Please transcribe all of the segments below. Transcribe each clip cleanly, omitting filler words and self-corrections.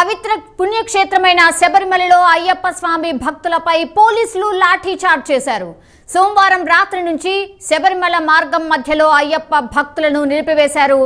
పవిత్ర పుణ్యక్షేత్రమైన శబరిమలలో అయ్యప్ప స్వామి భక్తులపై పోలీసులు లాఠీ చార్జ్ చేశారు. సోమవారం రాత్రి నుంచి శబరిమల మార్గం మధ్యలో అయ్యప్ప భక్తులను నిలిపివేశారు.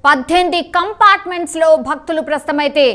18 కంపార్ట్మెంట్స్ లో భక్తులు ప్రస్తుతమైతే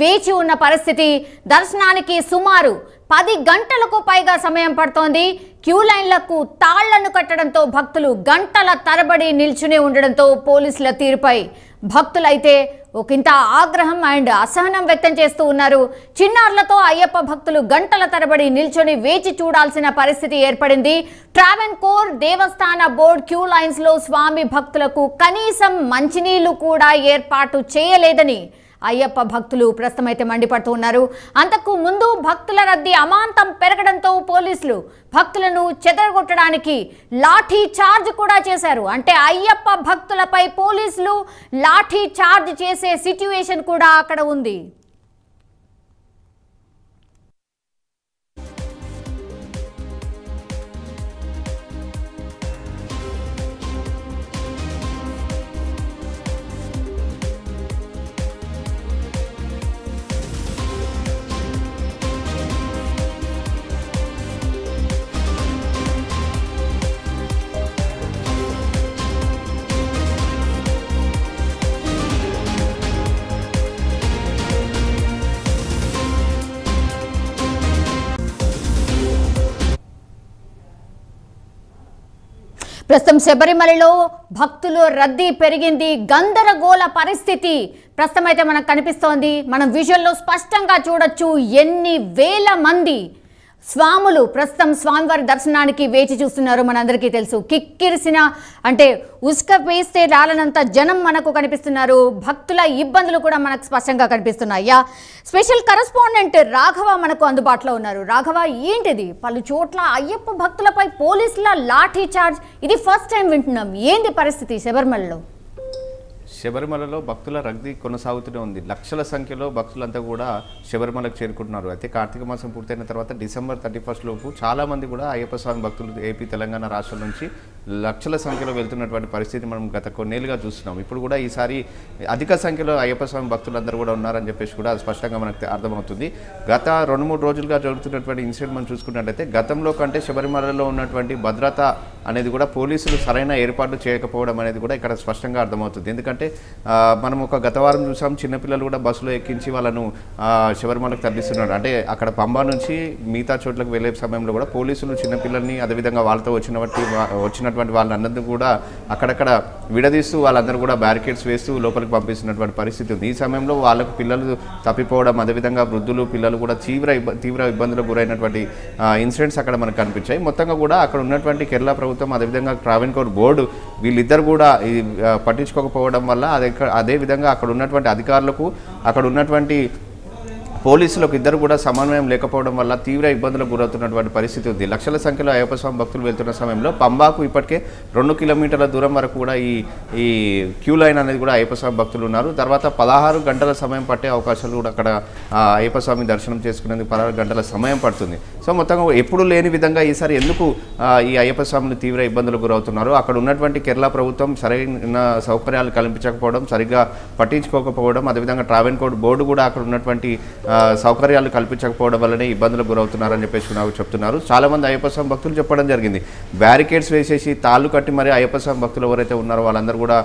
వేచి ఉన్న పరిస్థితి. దర్శనానికి సుమారు 10 గంటలకు పైగా సమయం పడుతోంది. క్యూ లైన్లకు తాళ్లను కట్టడంతో భక్తులు గంటల తరబడి నిల్చునే ఉండడంతో పోలీసుల తీరుపై భక్తులైతే ఒకంత ఆగ్రహం అండ్ అసహనం వ్యక్తం చేస్తూ ఉన్నారు. చిన్నారులతో అయ్యప్ప భక్తులు గంటల తరబడి నిల్చొని వేచి చూడాల్సిన పరిస్థితి ఏర్పడింది. ట్రావెన్కోర్ దేవస్థాన బోర్డు క్యూ లైన్స్ లో స్వామి భక్తులకు కనీసం మంచినీళ్లు కూడా ఏర్పాటు చేయలేదని అయ్యప్ప భక్తులు ప్రస్తుతమైతే మండిపడుతూ ఉన్నారు. అంతకు ముందు భక్తుల రద్దీ అమాంతం పెరగడంతో పోలీసులు భక్తులను చెదరగొట్టడానికి లాఠీ చార్జ్ కూడా చేశారు. అంటే అయ్యప్ప భక్తులపై పోలీసులు లాఠీ చార్జ్ చేసే సిట్యుయేషన్ కూడా అక్కడ ఉంది. ప్రస్తుతం శబరిమలలో భక్తులు రద్దీ పెరిగింది. గందరగోళ పరిస్థితి ప్రస్తుతం అయితే మనకు కనిపిస్తోంది. మనం విజువల్లో స్పష్టంగా చూడొచ్చు ఎన్ని వేల మంది స్వాములు ప్రస్తుతం స్వామివారి దర్శనానికి వేచి చూస్తున్నారు. మనందరికీ తెలుసు కిక్కిరిసిన అంటే ఉసుక వేస్తే రాలనంత జనం మనకు కనిపిస్తున్నారు. భక్తుల ఇబ్బందులు కూడా మనకు స్పష్టంగా కనిపిస్తున్నాయి. స్పెషల్ కరెస్పాండెంట్ రాఘవ మనకు అందుబాటులో ఉన్నారు. రాఘవ, ఏంటిది పలు చోట్ల అయ్యప్ప భక్తులపై పోలీసుల లాఠీ చార్జ్? ఇది ఫస్ట్ టైం వింటున్నాం. ఏంది పరిస్థితి శబరిమలలో? శబరిమలలో భక్తుల రద్దీ కొనసాగుతూనే ఉంది. లక్షల సంఖ్యలో భక్తులంతా కూడా శబరిమలకు చేరుకుంటున్నారు. అయితే కార్తీక మాసం పూర్తయిన తర్వాత డిసెంబర్ 31 లోపు చాలామంది కూడా అయ్యప్ప స్వామి భక్తులు ఏపీ తెలంగాణ రాష్ట్రం నుంచి లక్షల సంఖ్యలో వెళ్తున్నటువంటి పరిస్థితి మనం గత కొన్నేళ్ళుగా చూస్తున్నాం. ఇప్పుడు కూడా ఈసారి అధిక సంఖ్యలో అయ్యప్ప స్వామి భక్తులందరూ కూడా ఉన్నారని చెప్పేసి కూడా స్పష్టంగా మనకు అర్థమవుతుంది. గత 2-3 రోజులుగా జరుగుతున్నటువంటి ఇన్సిడెంట్ మనం చూసుకున్నట్లయితే గతంలో కంటే శబరిమలలో ఉన్నటువంటి భద్రత అనేది కూడా పోలీసులు సరైన ఏర్పాట్లు చేయకపోవడం అనేది కూడా ఇక్కడ స్పష్టంగా అర్థమవుతుంది. ఎందుకంటే మనం ఒక గత వారం చూసాం, చిన్నపిల్లలు కూడా బస్సులో ఎక్కించి వాళ్ళను శబరిమలకు తరలిస్తున్నారు. అంటే అక్కడ పంబా నుంచి మిగతా చోట్లకు వెళ్ళే సమయంలో కూడా పోలీసులు చిన్నపిల్లల్ని అదేవిధంగా వాళ్ళతో వచ్చినటువంటి వాళ్ళందరినీ కూడా అక్కడక్కడ విడదీస్తూ వాళ్ళందరూ కూడా బ్యారికేడ్స్ వేస్తూ లోపలికి పంపిస్తున్నటువంటి పరిస్థితి ఉంది. ఈ సమయంలో వాళ్ళకు పిల్లలు తప్పిపోవడం, అదేవిధంగా వృద్ధులు పిల్లలు కూడా తీవ్ర ఇబ్బందులకు గురైనటువంటి ఇన్సిడెంట్స్ అక్కడ మనకు కనిపించాయి. మొత్తంగా కూడా అక్కడ ఉన్నటువంటి కేరళ ప్రభుత్వం అదేవిధంగా ట్రావెన్కోర్ బోర్డు వీళ్ళిద్దరు కూడా పట్టించుకోకపోవడం వల్ల అదేవిధంగా అక్కడ ఉన్నటువంటి అధికారులకు అక్కడ ఉన్నటువంటి పోలీసులకు ఇద్దరు కూడా సమన్వయం లేకపోవడం వల్ల తీవ్ర ఇబ్బందులకు గురవుతున్నటువంటి పరిస్థితి ఉంది. లక్షల సంఖ్యలో అయ్యప్ప స్వామి భక్తులు వెళ్తున్న సమయంలో పంబాకు ఇప్పటికే 2 కిలోమీటర్ల దూరం వరకు కూడా ఈ క్యూ లైన్ అనేది కూడా అయ్యప్ప స్వామి భక్తులు ఉన్నారు. తర్వాత 16 గంటల సమయం పట్టే అవకాశాలు కూడా అక్కడ అయ్యప్ప స్వామి దర్శనం చేసుకునేందుకు 16 గంటల సమయం పడుతుంది. సో మొత్తంగా ఎప్పుడు లేని విధంగా ఈసారి ఎందుకు ఈ అయ్యప్ప స్వామిని తీవ్ర ఇబ్బందులకు గురవుతున్నారు? అక్కడ ఉన్నటువంటి కేరళ ప్రభుత్వం సరైన సౌకర్యాలు కల్పించకపోవడం, సరిగ్గా పట్టించుకోకపోవడం, అదేవిధంగా ట్రావెన్కోర్ బోర్డు కూడా అక్కడ ఉన్నటువంటి సౌకర్యాలు కల్పించకపోవడం వల్లనే ఇబ్బందులు గురవుతున్నారని చెప్పేసి నాకు చెప్తున్నారు. చాలామంది అయ్యప్ప స్వామి భక్తులు చెప్పడం జరిగింది. బ్యారికేడ్స్ వేసేసి తాళ్ళు కట్టి మరి అయ్యప్ప స్వామి భక్తులు ఎవరైతే ఉన్నారో వాళ్ళందరూ కూడా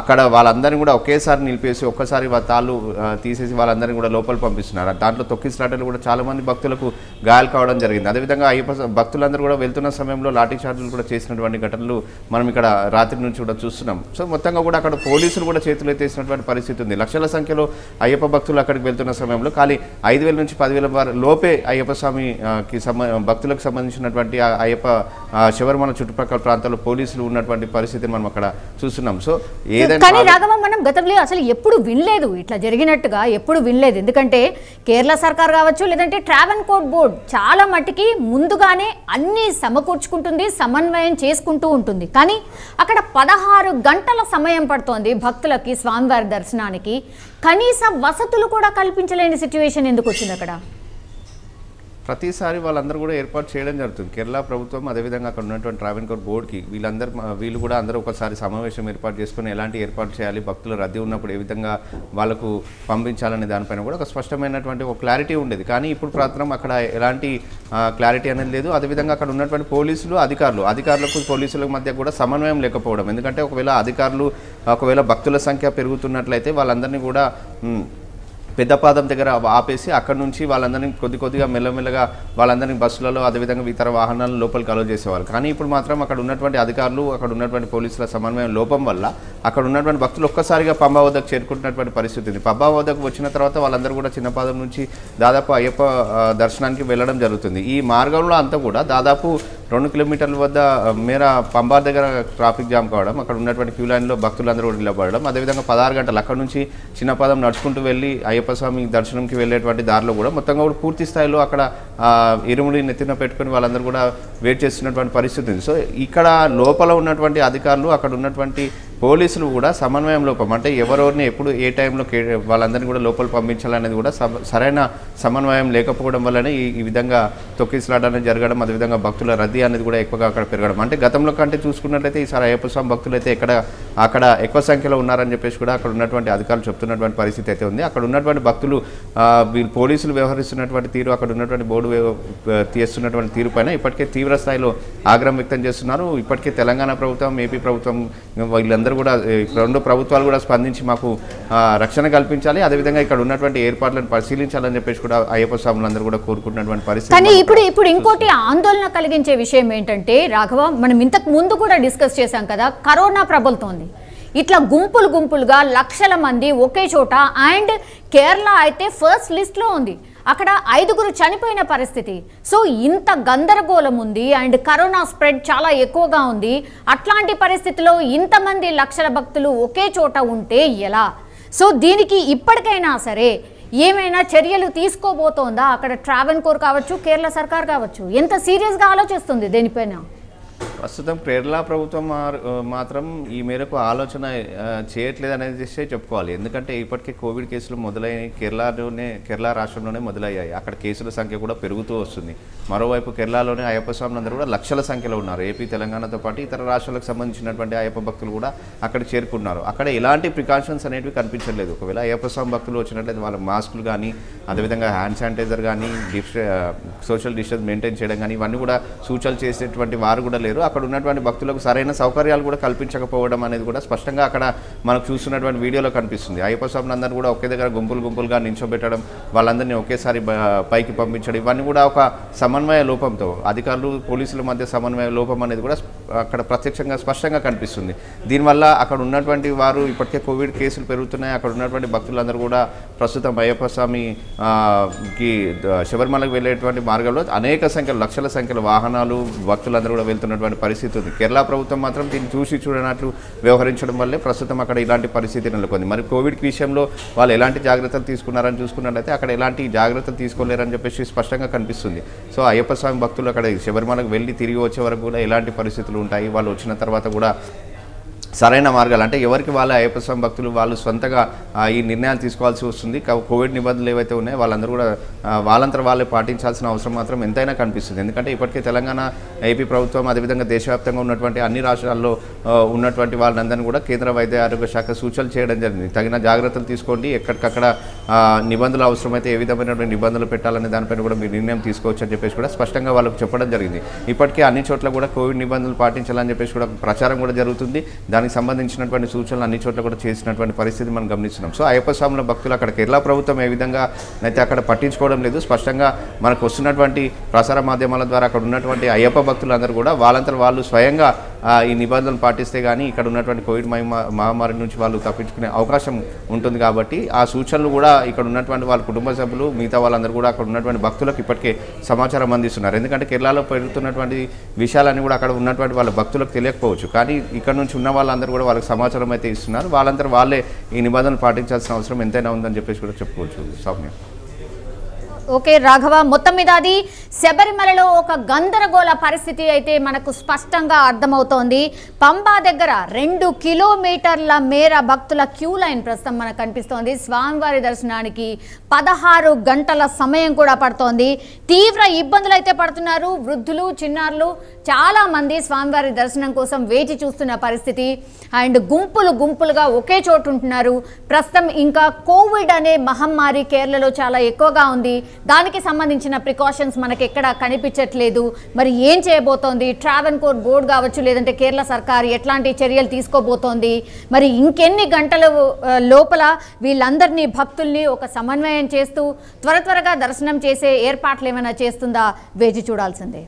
అక్కడ వాళ్ళందరినీ కూడా ఒకేసారి నిలిపేసి ఒక్కసారి తాళ్ళు తీసేసి వాళ్ళందరినీ కూడా లోపల పంపిస్తున్నారు. దాంట్లో తొక్కిసలాటలు కూడా చాలామంది భక్తులకు గాయాలు కావడం జరిగింది. అదేవిధంగా అయ్యప్ప భక్తులందరూ కూడా వెళ్తున్న సమయంలో లాఠీ చార్జీలు కూడా చేసినటువంటి ఘటనలు మనం ఇక్కడ రాత్రి నుంచి కూడా చూస్తున్నాం. సో మొత్తంగా కూడా అక్కడ పోలీసులు కూడా చేతులు ఎత్తేసినటువంటి పరిస్థితి ఉంది. లక్షల సంఖ్యలో అయ్యప్ప భక్తులు అక్కడికి వెళ్తున్న సమయంలో ఖాళీ 5,000 నుంచి 10,000 లోపే అయ్యప్ప స్వామికి భక్తులకు సంబంధించినటువంటి అయ్యప్ప శబరిమల చుట్టుపక్కల ప్రాంతాల్లో పోలీసులు ఉన్నటువంటి పరిస్థితిని మనం అక్కడ చూస్తున్నాం. సో ఏదైనా రాఘవ, మనం గతంలో అసలు ఎప్పుడు వినలేదు, ఇట్లా జరిగినట్టుగా ఎప్పుడు వినలేదు. ఎందుకంటే కేరళ సర్కార్ కావచ్చు లేదంటే ట్రావెన్కోర్ బోర్డు చాలా మట్టికి ముందుగానే అన్ని సమకూర్చుకుంటుంది, సమన్వయం చేసుకుంటూ ఉంటుంది. కానీ అక్కడ 16 గంటల సమయం పడుతోంది భక్తులకి స్వామివారి దర్శనానికి. కనీస వసతులు కూడా కల్పించలేని సిచ్యువేషన్ ఎందుకు వచ్చింది అక్కడ? ప్రతిసారి వాళ్ళందరూ కూడా ఏర్పాటు చేయడం జరుగుతుంది. కేరళ ప్రభుత్వం అదేవిధంగా అక్కడ ఉన్నటువంటి ట్రావెన్కోర్ బోర్డుకి వీళ్ళు కూడా అందరూ ఒకసారి సమావేశం ఏర్పాటు చేసుకుని ఎలాంటి ఏర్పాటు చేయాలి, భక్తుల రద్దీ ఉన్నప్పుడు ఏ విధంగా వాళ్ళకు పంపించాలనే దానిపైన కూడా ఒక స్పష్టమైనటువంటి ఒక క్లారిటీ ఉండేది. కానీ ఇప్పుడు మాత్రం అక్కడ ఎలాంటి క్లారిటీ అనేది లేదు. అదేవిధంగా అక్కడ ఉన్నటువంటి పోలీసులు అధికారులకు పోలీసుల మధ్య కూడా సమన్వయం లేకపోవడం. ఎందుకంటే ఒకవేళ భక్తుల సంఖ్య పెరుగుతున్నట్లయితే వాళ్ళందరినీ కూడా పెద్దపాదం దగ్గర ఆపేసి అక్కడ నుంచి వాళ్ళందరినీ కొద్దిగా మెల్లమెల్లగా వాళ్ళందరినీ బస్సులలో అదేవిధంగా ఇతర వాహనాలను లోపలికి అలో చేసేవాళ్ళు. కానీ ఇప్పుడు మాత్రం అక్కడ ఉన్నటువంటి అధికారులు అక్కడ ఉన్నటువంటి పోలీసుల సమన్వయం లోపం వల్ల అక్కడ ఉన్నటువంటి భక్తులు ఒక్కసారిగా పంబా వద్దకు చేరుకుంటున్నటువంటి పరిస్థితి ఉంది. పంబా వద్దకు వచ్చిన తర్వాత వాళ్ళందరూ కూడా చిన్నపాదం నుంచి దాదాపు అయ్యప్ప దర్శనానికి వెళ్ళడం జరుగుతుంది. ఈ మార్గంలో అంతా కూడా దాదాపు 2 కిలోమీటర్ల వద్ద మేర పంబా దగ్గర ట్రాఫిక్ జామ్ కావడం, అక్కడ ఉన్నటువంటి క్యూ లైన్లో భక్తులందరూ కూడా నిలబడడం, అదేవిధంగా 16 గంటలు అక్కడ నుంచి చిన్నపాదం నడుచుకుంటూ వెళ్ళి అయ్యప్ప స్వామి దర్శనంకి వెళ్ళేటువంటి దారిలో కూడా మొత్తంగా కూడా పూర్తి స్థాయిలో అక్కడ ఇరుముడి నెత్తిన పెట్టుకుని వాళ్ళందరూ కూడా వెయిట్ చేస్తున్నటువంటి పరిస్థితి ఉంది. సో ఇక్కడ లోపల ఉన్నటువంటి అధికారులు అక్కడ ఉన్నటువంటి పోలీసులు కూడా సమన్వయం లోపం, అంటే ఎవరెవరిని ఎప్పుడు ఏ టైంలో వాళ్ళందరినీ కూడా లోపల పంపించాలనేది కూడా సరైన సమన్వయం లేకపోవడం వల్లనే ఈ విధంగా తొక్కిసలాట అనేది జరగడం, అదేవిధంగా భక్తుల రద్దీ అనేది కూడా ఎక్కువగా అక్కడ పెరగడం. అంటే గతంలో కంటే చూసుకున్నట్లయితే ఈసారి అయ్యప్ప స్వామి భక్తులు అయితే అక్కడ ఎక్కువ సంఖ్యలో ఉన్నారని చెప్పేసి కూడా అక్కడ ఉన్నటువంటి అధికారులు చెప్తున్నటువంటి పరిస్థితి అయితే ఉంది. అక్కడ ఉన్నటువంటి భక్తులు పోలీసులు వ్యవహరిస్తున్నటువంటి తీరు, అక్కడ ఉన్నటువంటి బోర్డు తీస్తున్నటువంటి తీరు పైన ఇప్పటికే తీవ్ర స్థాయిలో ఆగ్రహం వ్యక్తం చేస్తున్నారు. ఇప్పటికే తెలంగాణ ప్రభుత్వం, ఏపీ ప్రభుత్వం వీళ్ళందరూ కూడా 2 ప్రభుత్వాలు కూడా స్పందించి మాకు రక్షణ కల్పించాలి, అదేవిధంగా ఇక్కడ ఉన్నటువంటి ఏర్పాట్లను పరిశీలించాలని చెప్పేసి కూడా అయ్యప్ప స్వాములందరూ కూడా కోరుకుంటున్నటువంటి పరిస్థితి. కానీ ఇప్పుడు ఇంకోటి ఆందోళన కలిగించే విషయం ఏంటంటే రాఘవ, మనం ఇంతకు ముందు కూడా డిస్కస్ చేశాం కదా, కరోనా ప్రబలుతోంది. ఇట్లా గుంపులుగా లక్షల మంది ఒకే చోట, అండ్ కేరళ అయితే ఫస్ట్ లిస్ట్లో ఉంది, అక్కడ 5గురు చనిపోయిన పరిస్థితి. సో ఇంత గందరగోళం ఉంది అండ్ కరోనా స్ప్రెడ్ చాలా ఎక్కువగా ఉంది. అట్లాంటి పరిస్థితిలో ఇంతమంది లక్షల భక్తులు ఒకే చోట ఉంటే ఎలా? సో దీనికి ఇప్పటికైనా సరే ఏమైనా చర్యలు తీసుకోబోతోందా అక్కడ ట్రావెన్కోర్ కావచ్చు, కేరళ సర్కార్ కావచ్చు? ఎంత సీరియస్గా ఆలోచిస్తుంది దీనిపైన? ప్రస్తుతం కేరళ ప్రభుత్వం మాత్రం ఈ మేరకు ఆలోచన చేయట్లేదు అనేది చెప్పుకోవాలి. ఎందుకంటే ఇప్పటికే కోవిడ్ కేసులు మొదలయ్యాయి, కేరళ రాష్ట్రంలోనే మొదలయ్యాయి. అక్కడ కేసుల సంఖ్య కూడా పెరుగుతూ వస్తుంది. మరోవైపు కేరళలోనే అయ్యప్ప స్వాములందరూ కూడా లక్షల సంఖ్యలో ఉన్నారు. ఏపీ, తెలంగాణతో పాటు ఇతర రాష్ట్రాలకు సంబంధించినటువంటి అయ్యప్ప భక్తులు కూడా అక్కడికి చేరుకున్నారు. అక్కడ ఎలాంటి ప్రికాషన్స్ అనేవి కనిపించలేదు. ఒకవేళ అయ్యప్ప స్వామి భక్తులు వచ్చినట్లయితే వాళ్ళ మాస్కులు కానీ, అదేవిధంగా హ్యాండ్ శానిటైజర్ కానీ, సోషల్ డిస్టెన్స్ మెయింటైన్ చేయడం కానీ ఇవన్నీ కూడా సూచనలు చేసేటువంటి వారు కూడా లేరు. అక్కడ ఉన్నటువంటి భక్తులకు సరైన సౌకర్యాలు కూడా కల్పించకపోవడం అనేది కూడా స్పష్టంగా అక్కడ మనకు చూస్తున్నటువంటి వీడియోలో కనిపిస్తుంది. అయ్యప్ప స్వాములందరూ కూడా ఒకే దగ్గర గుంపులుగా నిల్చోబెట్టడం, వాళ్ళందరినీ ఒకేసారి పైకి పంపించడం, ఇవన్నీ కూడా ఒక సమన్వయ లోపంతో, అధికారులు పోలీసుల మధ్య సమన్వయ లోపం అనేది కూడా అక్కడ ప్రత్యక్షంగా స్పష్టంగా కనిపిస్తుంది. దీనివల్ల అక్కడ ఉన్నటువంటి వారు ఇప్పటికే కోవిడ్ కేసులు పెరుగుతున్నాయి. అక్కడ ఉన్నటువంటి భక్తులందరూ కూడా ప్రస్తుతం అయ్యప్ప స్వామికి శబరిమలకు వెళ్ళేటువంటి మార్గంలో అనేక సంఖ్యలో, లక్షల సంఖ్యలో వాహనాలు, భక్తులందరూ కూడా వెళ్తున్నటువంటి పరిస్థితి ఉంది. కేరళ ప్రభుత్వం మాత్రం దీన్ని చూడనట్లు వ్యవహరించడం వల్లే ప్రస్తుతం అక్కడ ఇలాంటి పరిస్థితి నెలకొంది. మరి కోవిడ్ విషయంలో వాళ్ళు ఎలాంటి జాగ్రత్తలు తీసుకున్నారని చూసుకున్నట్లయితే అక్కడ ఎలాంటి జాగ్రత్తలు తీసుకోలేరని చెప్పేసి స్పష్టంగా కనిపిస్తుంది. సో అయ్యప్ప స్వామి భక్తులు అక్కడ శబరిమలకు వెళ్ళి తిరిగి వచ్చే వరకు కూడా ఎలాంటి పరిస్థితులు ఉంటాయి, వాళ్ళు వచ్చిన తర్వాత కూడా సరైన మార్గాలు, అంటే ఎవరికి వాళ్ళ అయ్యప్ప స్వామి భక్తులు వాళ్ళు సొంతగా ఈ నిర్ణయాలు తీసుకోవాల్సి వస్తుంది. కోవిడ్ నిబంధనలు ఏవైతే ఉన్నాయో వాళ్ళందరూ కూడా వాళ్ళంతా వాళ్ళే పాటించాల్సిన అవసరం మాత్రం ఎంతైనా కనిపిస్తుంది. ఎందుకంటే ఇప్పటికే తెలంగాణ, ఏపీ ప్రభుత్వం, అదేవిధంగా దేశవ్యాప్తంగా ఉన్నటువంటి అన్ని రాష్ట్రాల్లో ఉన్నటువంటి వాళ్ళందరినీ కూడా కేంద్ర వైద్య ఆరోగ్య శాఖ సూచనలు చేయడం జరిగింది. తగిన జాగ్రత్తలు తీసుకోండి, ఎక్కడికక్కడ నిబంధనలు అవసరమైతే ఏ విధమైనటువంటి నిబంధనలు పెట్టాలనే దానిపైన కూడా మీరు నిర్ణయం తీసుకోవచ్చు అని చెప్పేసి కూడా స్పష్టంగా వాళ్ళకు చెప్పడం జరిగింది. ఇప్పటికే అన్ని చోట్ల కూడా కోవిడ్ నిబంధనలు పాటించాలని చెప్పేసి కూడా ప్రచారం కూడా జరుగుతుంది. దానికి సంబంధించినటువంటి సూచనలు అన్ని చోట్ల కూడా చేసినటువంటి పరిస్థితి మనం గమనిస్తున్నాం. సో అయ్యప్ప స్వాముల భక్తులు అక్కడ కేరళ ప్రభుత్వం ఏ విధంగా అయితే అక్కడ పట్టించుకోవడం లేదు. స్పష్టంగా మనకు వస్తున్నటువంటి ప్రసార మాధ్యమాల ద్వారా అక్కడ ఉన్నటువంటి అయ్యప్ప భక్తులందరూ కూడా వాళ్ళంతా వాళ్ళు స్వయంగా ఈ నిబంధనలు పాటిస్తే కానీ ఇక్కడ ఉన్నటువంటి కోవిడ్ మహమ్మారి నుంచి వాళ్ళు తప్పించుకునే అవకాశం ఉంటుంది. కాబట్టి ఆ సూచనలు కూడా ఇక్కడ ఉన్నటువంటి వాళ్ళ కుటుంబ సభ్యులు, మిగతా వాళ్ళందరూ కూడా అక్కడ ఉన్నటువంటి భక్తులకు ఇప్పటికే సమాచారం అందిస్తున్నారు. ఎందుకంటే కేరళలో పెరుగుతున్నటువంటి విషయాలన్నీ కూడా అక్కడ ఉన్నటువంటి వాళ్ళ భక్తులకు తెలియకపోవచ్చు, కానీ ఇక్కడ నుంచి ఉన్న వాళ్ళందరూ కూడా వాళ్ళకి సమాచారం అయితే ఇస్తున్నారు. వాళ్ళందరూ వాళ్ళే ఈ నిబంధనలు పాటించాల్సిన అవసరం ఎంతైనా ఉందని చెప్పేసి కూడా చెప్పుకోవచ్చు. సౌమ్య. ఓకే రాఘవ, మొత్తం మీద అది శబరిమలలో ఒక గందరగోళ పరిస్థితి అయితే మనకు స్పష్టంగా అర్థమవుతోంది. పంబా దగ్గర 2 కిలోమీటర్ల మేర భక్తుల క్యూ లైన్ ప్రస్తుతం మనకు కనిపిస్తోంది. స్వామివారి దర్శనానికి 16 గంటల సమయం కూడా పడుతోంది. తీవ్ర ఇబ్బందులు అయితే పడుతున్నారు వృద్ధులు, చిన్నారులు. చాలా మంది స్వామివారి దర్శనం కోసం వేచి చూస్తున్న పరిస్థితి. అండ్ గుంపులుగా ఒకే చోటు ఉంటున్నారు. ప్రస్తుతం ఇంకా కోవిడ్ అనే మహమ్మారి కేరళలో చాలా ఎక్కువగా ఉంది. దానికి సంబంధించిన ప్రికాషన్స్ మనకి ఎక్కడ కనిపించట్లేదు. మరి ఏం చేయబోతోంది ట్రావెన్కోర్ బోర్డు కావచ్చు, లేదంటే కేరళ సర్కార్ ఎట్లాంటి చర్యలు తీసుకోబోతోంది, మరి ఇంకెన్ని గంటల లోపల వీళ్ళందరినీ భక్తుల్ని ఒక సమన్వయం చేస్తూ త్వరగా దర్శనం చేసే ఏర్పాట్లు ఏమైనా చేస్తుందా వేచి చూడాల్సిందే.